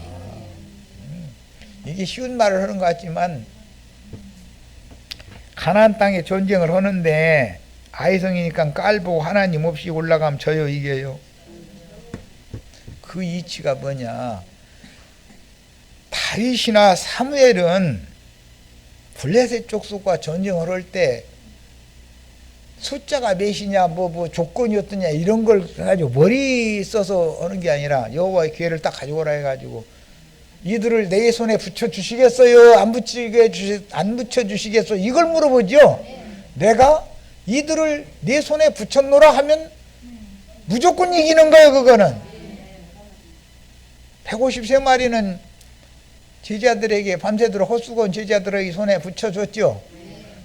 이게 쉬운 말을 하는 것 같지만 가나안 땅에 전쟁을 하는데 아이성이니까 깔보고 하나님 없이 올라가면 져요 이겨요? 그 이치가 뭐냐, 다윗이나 사무엘은 블레셋 족속과 전쟁을 할 때 숫자가 몇이냐 뭐 조건이 어떠냐 이런 걸 가지고 머리 써서 하는 게 아니라 여호와의 기회를 딱 가져오라 해가지고 이들을 내 손에 붙여주시겠어요? 안 붙여주시겠어요? 이걸 물어보죠. 내가 이들을 내 손에 붙여놓으라 하면 무조건 이기는 거예요. 그거는 153마리는 제자들에게 밤새도록 헛수고한 제자들의 손에 붙여줬죠.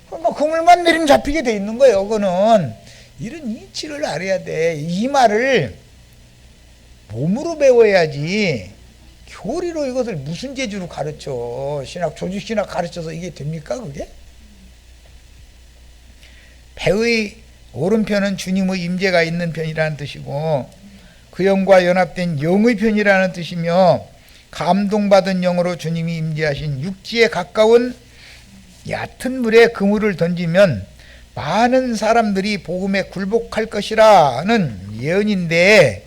그럼 그물만 내리면 잡히게 돼 있는 거예요. 그거는 이런 이치를 알아야 돼. 이 말을 몸으로 배워야지 교리로 이것을 무슨 재주로 가르쳐. 조직신학 가르쳐서 이게 됩니까 그게? 배의 오른편은 주님의 임재가 있는 편이라는 뜻이고 그 영과 연합된 영의 편이라는 뜻이며 감동받은 영으로 주님이 임재하신 육지에 가까운 얕은 물에 그물을 던지면 많은 사람들이 복음에 굴복할 것이라는 예언인데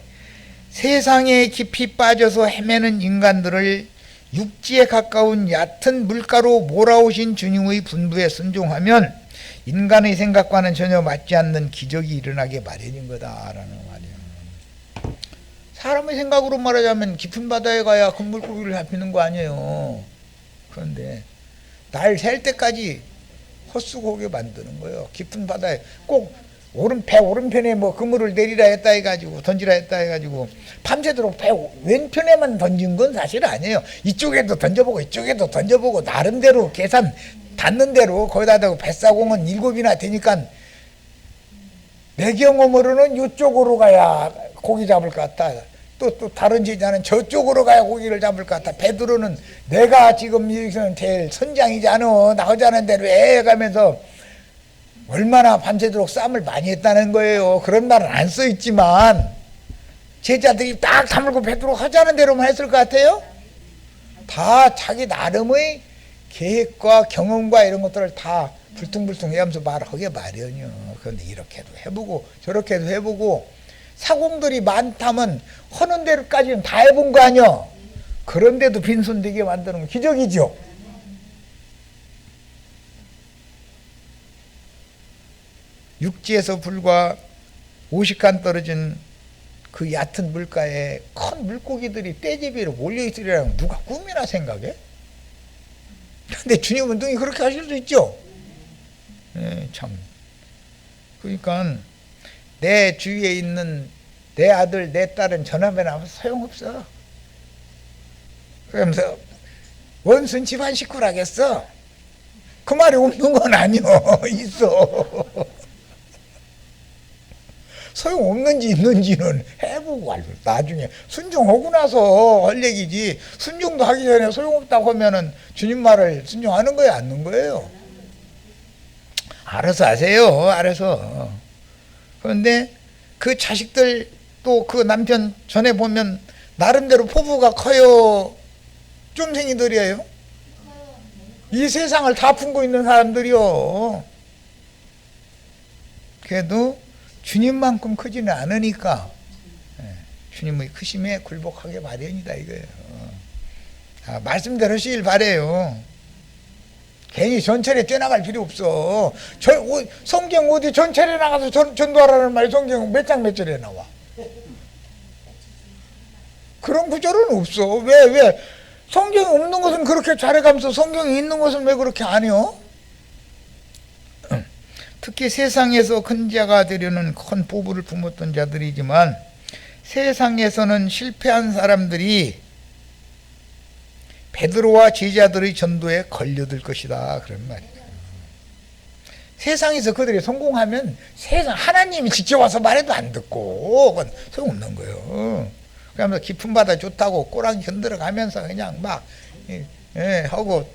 세상에 깊이 빠져서 헤매는 인간들을 육지에 가까운 얕은 물가로 몰아오신 주님의 분부에 순종하면 인간의 생각과는 전혀 맞지 않는 기적이 일어나게 마련인 거다라는 말이에요. 사람의 생각으로 말하자면 깊은 바다에 가야 큰 물고기를 잡히는 거 아니에요. 그런데 날 셀 때까지 헛수고하게 만드는 거예요. 깊은 바다에 꼭 배 오른편에 뭐 그물을 내리라 했다 해가지고 던지라 했다 해가지고 밤새도록 배 왼편에만 던진 건 사실 아니에요. 이쪽에도 던져보고 이쪽에도 던져보고 나름대로 계산 닿는 대로 거기다 대고 뱃사공은 7이나 되니까 내 경험으로는 이쪽으로 가야 고기 잡을 것 같다. 또 다른 제자는 저쪽으로 가야 고기를 잡을 것 같다. 베드로는 내가 지금 여기서는 제일 선장이지 않어. 나 하자는 대로 가면서 얼마나 밤새도록 싸움을 많이 했다는 거예요. 그런 말은 안 써있지만 제자들이 딱 다물고 베드로 하자는 대로만 했을 것 같아요? 다 자기 나름의 계획과 경험과 이런 것들을 다 불퉁불퉁 해가면서 말하게 마련이요. 그런데 이렇게도 해보고 저렇게도 해보고 사공들이 많다면 하는 대로까지는 다 해본 거 아니야. 그런데도 빈손되게 만드는 건 기적이죠. 육지에서 불과 50칸 떨어진 그 얕은 물가에 큰 물고기들이 떼제비로 몰려있으리라면 누가 꿈이나 생각해? 근데 주님은 능히 그렇게 하실 수 있죠. 참. 그러니까 내 주위에 있는 내 아들 내 딸은 전화면 소용없어. 그러면서 원순 집안 식구라겠어. 그 말이 없는 건 아니요. 있어. 소용없는지 있는지는 해보고 나중에 순종하고 나서 할 얘기지. 순종도 하기 전에 소용없다고 하면은 주님 말을 순종하는 거예요, 안 하는 거예요? 알아서 하세요. 알아서. 그런데 그 자식들 또 그 남편 전에 보면 나름대로 포부가 커요, 쫌생이들이에요? 이 세상을 다 품고 있는 사람들이요. 그래도 주님만큼 크지는 않으니까 주님의 크심에 굴복하게 마련이다 이거예요. 말씀대로 하시길 바래요. 괜히 전철에 뛰어나갈 필요 없어. 성경 어디 전철에 나가서 전도하라는 말이 성경 몇 장 몇 절에 나와. 그런 구절은 없어. 왜 성경이 없는 것은 그렇게 잘해가면서 성경이 있는 것은 왜 그렇게 안 해요? 특히 세상에서 큰 자가 되려는 큰 포부를 품었던 자들이지만 세상에서는 실패한 사람들이 베드로와 제자들의 전도에 걸려들 것이다 그런 말이에요. 세상에서 그들이 성공하면 세상 하나님이 직접 와서 말해도 안 듣고 그건 소용없는 거예요. 그러면서 깊은 바다 좋다고 꼬랑이 흔들어 가면서 그냥 막 하고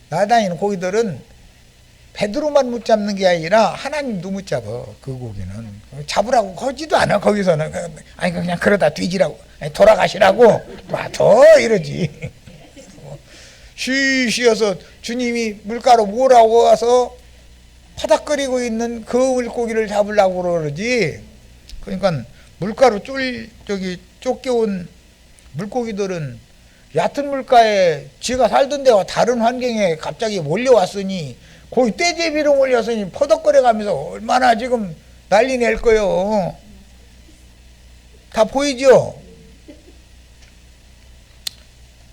나다니는 고기들은 베드로만 못 잡는 게 아니라 하나님도 못 잡아. 그 고기는 잡으라고 하지도 않아. 거기서는 아니 그냥 그러다 뒤지라고, 아니, 돌아가시라고 더 이러지. 쉬어서 주님이 물가로 몰아오고 와서 파닥거리고 있는 그 물고기를 잡으려고 그러지. 그러니까 물가로 쫓겨온 물고기들은 얕은 물가에 지가 살던 데와 다른 환경에 갑자기 몰려왔으니 거기 떼제비로 몰렸으니 퍼덕거려가면서 얼마나 지금 난리 낼 거요. 다 보이죠?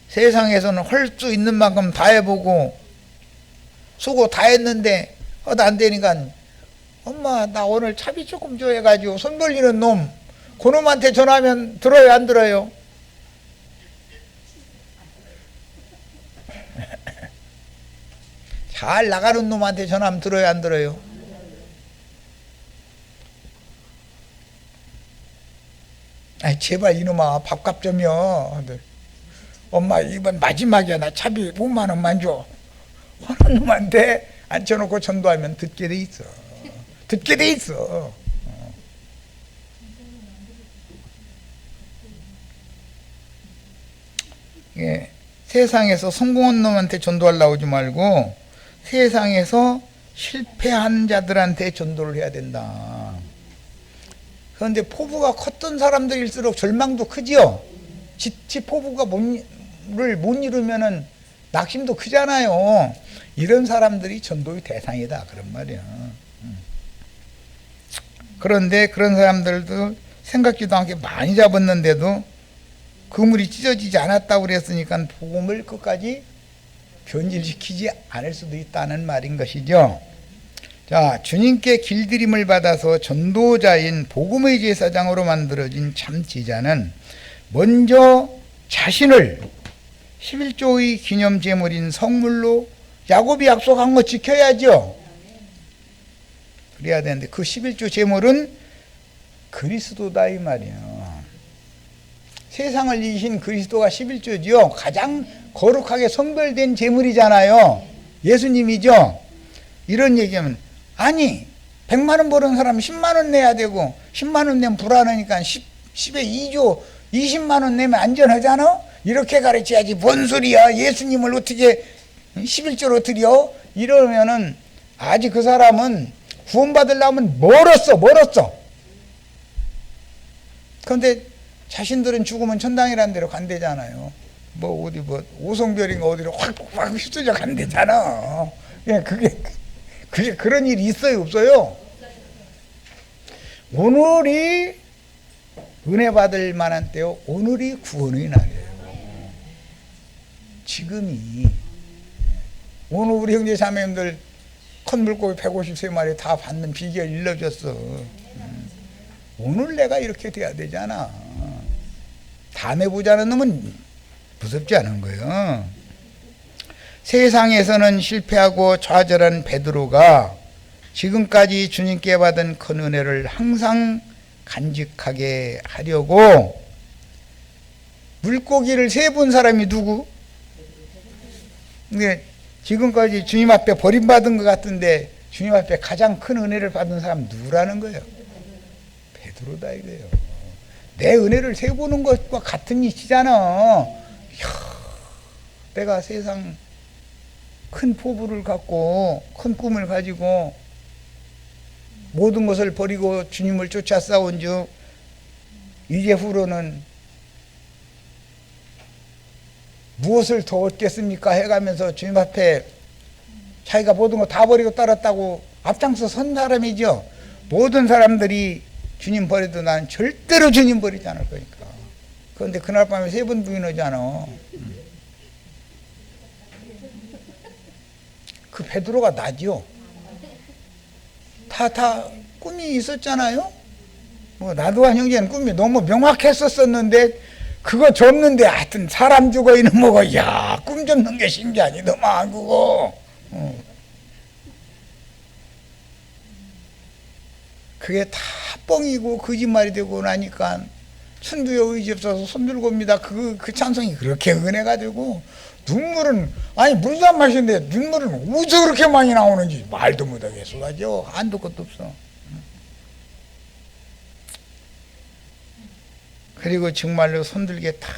세상에서는 할 수 있는 만큼 다 해보고 수고 다 했는데 하도 안 되니까 엄마 나 오늘 차비 조금 줘 해가지고 손 벌리는 놈, 그놈한테 전화하면 들어요 안 들어요? 잘 나가는 놈한테 전화하면 들어요 안 들어요? 아이 제발 이놈아 밥값 좀요. 엄마 이번 마지막이야 나 차비 5만 원만 줘 하는 놈한테 앉혀놓고 전도하면 듣게 돼 있어. 듣게 돼 있어. 예, 세상에서 성공한 놈한테 전도하려고 하지 말고 세상에서 실패한 자들한테 전도를 해야 된다. 그런데 포부가 컸던 사람들일수록 절망도 크지요. 지 포부가 못 이루면은 낙심도 크잖아요. 이런 사람들이 전도의 대상이다 그런 말이야. 그런데 그런 사람들도 생각지도 않게 많이 잡았는데도 그물이 찢어지지 않았다고 그랬으니까 복음을 끝까지 변질시키지 않을 수도 있다는 말인 것이죠. 자, 주님께 길들임을 받아서 전도자인 복음의 제사장으로 만들어진 참 제자는 먼저 자신을 11조의 기념 제물인 성물로 야곱이 약속한 거 지켜야죠. 그래야 되는데 그 11조 제물은 그리스도다 이 말이에요. 세상을 이기신 그리스도가 11조지요. 가장 거룩하게 성별된 제물이잖아요. 예수님이죠. 이런 얘기하면 아니 100만 원 버는 사람 10만 원 내야 되고 10만 원 내면 불안하니까 10에 2조 20만 원 내면 안전하잖아. 이렇게 가르쳐야지 뭔 소리야. 예수님을 어떻게 11조로 드려? 이러면은 아직 그 사람은 구원받으려면 멀었어. 그런데 자신들은 죽으면 천당이라는 데로 간대잖아요. 뭐 어디 뭐 오송별인가 어디로 확 휩쓸려 간대잖아. 그게 그런 일이 있어요, 없어요? 오늘이 은혜 받을 만한 때요. 오늘이 구원의 날이에요. 지금이. 오늘 우리 형제 자매님들 큰 물고기 153마리 다 받는 비결 일러줬어. 오늘 내가 이렇게 돼야 되잖아. 다 내보자는 놈은 무섭지 않은 거예요. 세상에서는 실패하고 좌절한 베드로가 지금까지 주님께 받은 큰 은혜를 항상 간직하게 하려고 물고기를 세본 사람이 누구? 근데 지금까지 주님 앞에 버림받은 것 같은데 주님 앞에 가장 큰 은혜를 받은 사람 누구라는 거예요? 베드로다 이거예요. 내 은혜를 세보는 것과 같은 이치잖아. 내가 세상 큰 포부를 갖고 큰 꿈을 가지고 모든 것을 버리고 주님을 쫓아 싸운 즉 이제 후로는 무엇을 더 얻겠습니까 해가면서 주님 앞에 자기가 모든 거 다 버리고 따랐다고 앞장서 선 사람이죠. 모든 사람들이 주님 버려도 나는 절대로 주님 버리지 않을 거니까. 그런데 그날 밤에 3번 부인하잖아. 그 베드로가 나지요. 다 꿈이 있었잖아요. 뭐 나도 한 형제는 꿈이 너무 명확했었었는데 그거 접는데 하여튼 사람 죽어 있는 뭐고 야 꿈 접는 게 신기하니더만 그거. 그게 다 뻥이고 거짓말이 되고 나니까 천주의 의지 없어서 손들고 옵니다. 그 찬송이 그렇게 은혜가 되고 눈물은 아니 물도 안 마시는데 눈물은 어디서 그렇게 많이 나오는지 말도 못하게 쏟아져. 한도 끝도 없어. 그리고 정말로 손들게 탁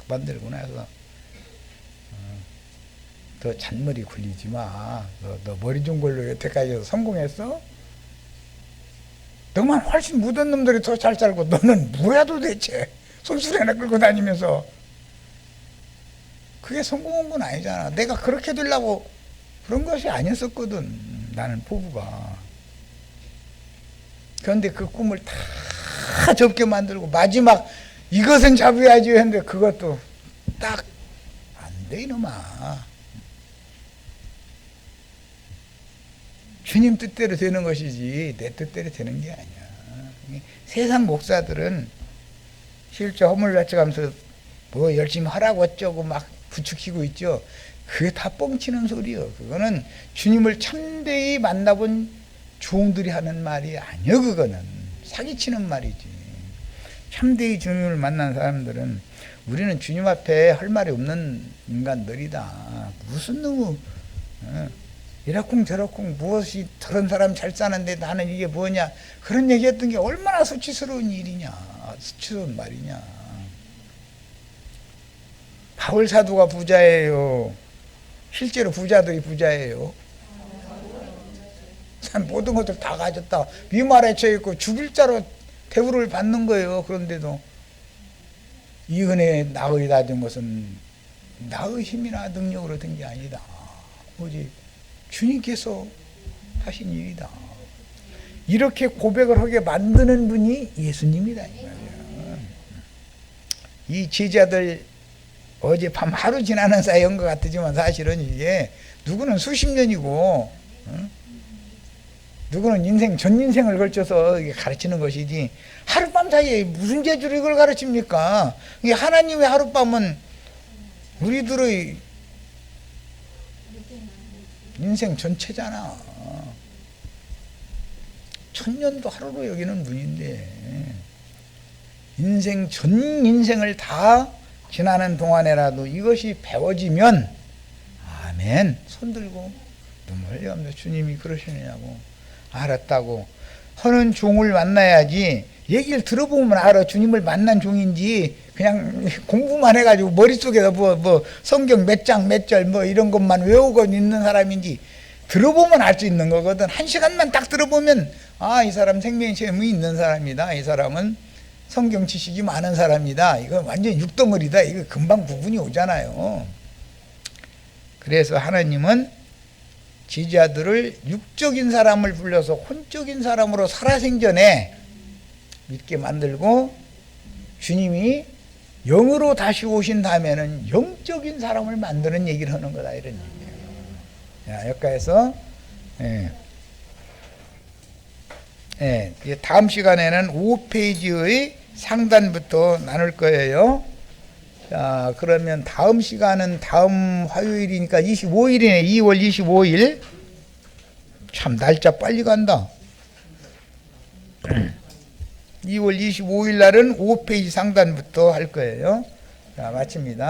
만들고 나서 너 잔머리 굴리지 마. 너 머리 준 걸로 여태까지 성공했어? 너만 훨씬 묻은 놈들이 더 잘 살고 너는 뭐야 도대체. 손수레나 끌고 다니면서. 그게 성공한 건 아니잖아. 내가 그렇게 되려고 그런 것이 아니었었거든. 나는 포부가. 그런데 그 꿈을 다 접게 만들고 마지막 이것은 잡아야지 했는데 그것도 딱 안 돼 이놈아. 주님 뜻대로 되는 것이지 내 뜻대로 되는 게 아니야. 세상 목사들은 실제 허물 낮춰가면서 뭐 열심히 하라고 어쩌고 막 부추기고 있죠. 그게 다 뻥치는 소리요. 그거는 주님을 참되이 만나본 종들이 하는 말이 아니요. 그거는 사기치는 말이지. 참되이 주님을 만난 사람들은 우리는 주님 앞에 할 말이 없는 인간들이다. 무슨 너무 이라쿵 저라쿵 무엇이 저런 사람 잘 사는데 나는 이게 뭐냐 그런 얘기했던 게 얼마나 수치스러운 일이냐. 수치스러운 말이냐. 바울 사도가 부자예요. 실제로 부자들이 부자예요. 모든 것들 다 가졌다. 위말에 처해있고 죽일 자로 대우를 받는 거예요. 그런데도 이 은혜에 나의 다진 것은 나의 힘이나 능력으로 된 게 아니다. 오직 주님께서 하신 일이다. 이렇게 고백을 하게 만드는 분이 예수님이다. 이 제자들 어젯밤 하루 지나는 사이인 것 같지만 사실은 이게 누구는 수십 년이고 누구는 인생 전 인생을 걸쳐서 이게 가르치는 것이지 하룻밤 사이에 무슨 재주로 이걸 가르칩니까? 이게 하나님의 하룻밤은 우리들의 인생 전체잖아. 천년도 하루로 여기는 분인데 인생 전 인생을 다 지나는 동안에라도 이것이 배워지면 아멘 손 들고 눈물 흘려가면서 주님이 그러시느냐고 알았다고 하는 종을 만나야지. 얘기를 들어보면 알아. 주님을 만난 종인지 그냥 공부만 해가지고 머릿속에서 뭐 성경 몇 장 몇 절 뭐 이런 것만 외우고 있는 사람인지 들어보면 알 수 있는 거거든. 한 시간만 딱 들어보면 아, 이 사람 생명 체험이 있는 사람이다. 이 사람은 성경 지식이 많은 사람이다. 이거 완전 육덩어리다. 이거 금방 구분이 오잖아요. 그래서 하나님은 제자들을 육적인 사람을 불러서 혼적인 사람으로 살아생전에 믿게 만들고 주님이 영으로 다시 오신 다음에는 영적인 사람을 만드는 얘기를 하는 거다 이런 얘기예요. 여기까지서 다음 시간에는 5페이지의 상단부터 나눌 거예요. 자, 그러면 다음 시간은 다음 화요일이니까 25일이네. 2월 25일. 참 날짜 빨리 간다. 2월 25일 날은 5페이지 상단부터 할 거예요. 자, 마칩니다.